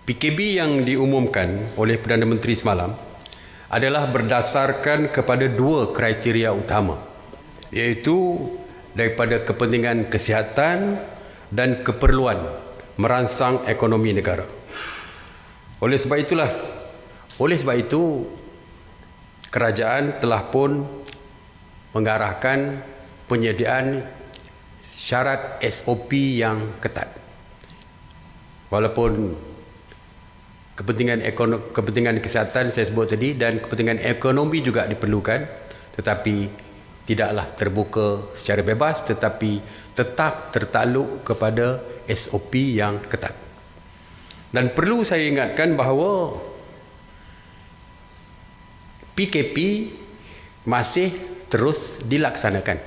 PKP yang diumumkan oleh Perdana Menteri semalam adalah berdasarkan kepada dua kriteria utama, iaitu daripada kepentingan kesihatan dan keperluan merangsang ekonomi negara. Oleh sebab itu kerajaan telah pun mengarahkan penyediaan syarat SOP yang ketat. Walaupun kepentingan kesihatan saya sebut tadi dan kepentingan ekonomi juga diperlukan, tetapi tidaklah terbuka secara bebas, tetapi tetap tertakluk kepada SOP yang ketat. Dan perlu saya ingatkan bahawa PKP masih terus dilaksanakan.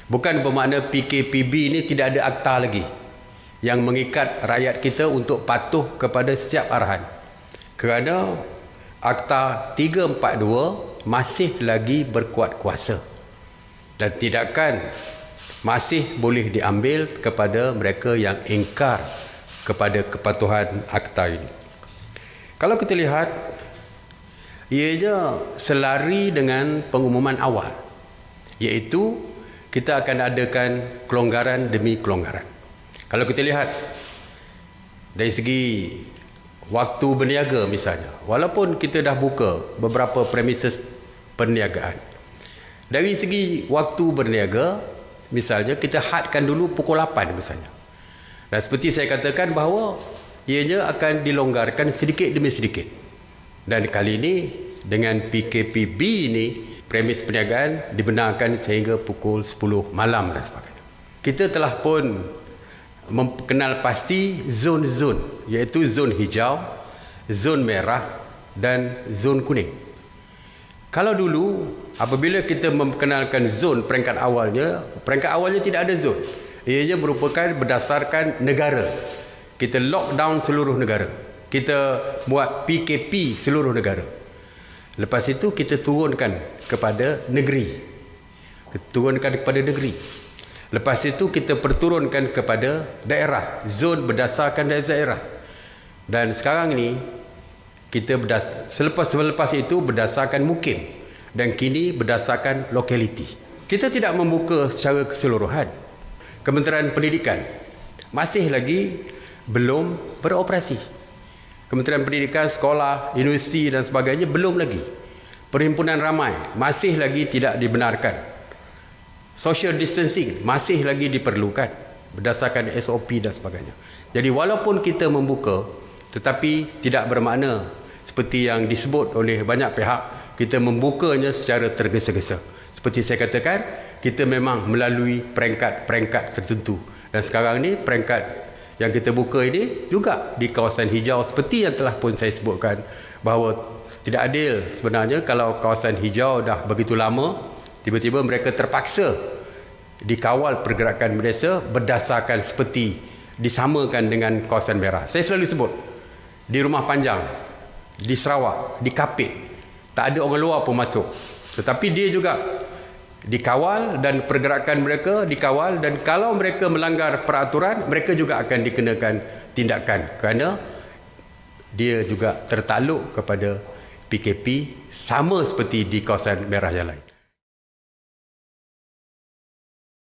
Bukan bermakna PKPB ini tidak ada akta lagi yang mengikat rakyat kita untuk patuh kepada setiap arahan. Kerana Akta 342 masih lagi berkuat kuasa dan tindakan masih boleh diambil kepada mereka yang ingkar kepada kepatuhan akta ini. Kalau kita lihat, ianya selari dengan pengumuman awal, iaitu kita akan adakan kelonggaran demi kelonggaran. Kalau kita lihat dari segi waktu berniaga misalnya, walaupun kita dah buka beberapa premises perniagaan, dari segi waktu berniaga misalnya kita hadkan dulu pukul 8 misalnya. Dan seperti saya katakan bahawa ianya akan dilonggarkan sedikit demi sedikit. Dan kali ini dengan PKPB ini, premis perniagaan dibenarkan sehingga pukul 10 malam dan sebagainya. Kita telah pun mengenal pasti zon-zon, iaitu zon hijau, zon merah dan zon kuning. Kalau dulu apabila kita memperkenalkan zon peringkat awalnya tidak ada zon. Ianya merupakan berdasarkan negara. Kita lockdown seluruh negara. Kita buat PKP seluruh negara. Lepas itu kita turunkan kepada negeri. Lepas itu kita perturunkan kepada daerah. Zon berdasarkan daerah. Dan sekarang ini kita selepas itu berdasarkan mukim. Dan kini berdasarkan lokaliti. Kita tidak membuka secara keseluruhan. Kementerian Pendidikan masih lagi belum beroperasi. Kementerian Pendidikan, sekolah, universiti dan sebagainya belum lagi. Perhimpunan ramai masih lagi tidak dibenarkan. Social distancing masih lagi diperlukan berdasarkan SOP dan sebagainya. Jadi walaupun kita membuka, tetapi tidak bermakna seperti yang disebut oleh banyak pihak, kita membukanya secara tergesa-gesa. Seperti saya katakan, kita memang melalui peringkat-peringkat tertentu. Dan sekarang ni peringkat yang kita buka ini juga di kawasan hijau, seperti yang telah pun saya sebutkan, bahawa tidak adil sebenarnya kalau kawasan hijau dah begitu lama, tiba-tiba mereka terpaksa dikawal pergerakan mereka berdasarkan seperti disamakan dengan kawasan merah. Saya selalu sebut, di Rumah Panjang, di Sarawak, di Kapit, tak ada orang luar pun masuk. Tetapi dia juga dikawal dan pergerakan mereka dikawal, dan kalau mereka melanggar peraturan, mereka juga akan dikenakan tindakan kerana dia juga tertakluk kepada PKP sama seperti di kawasan merah yang lain.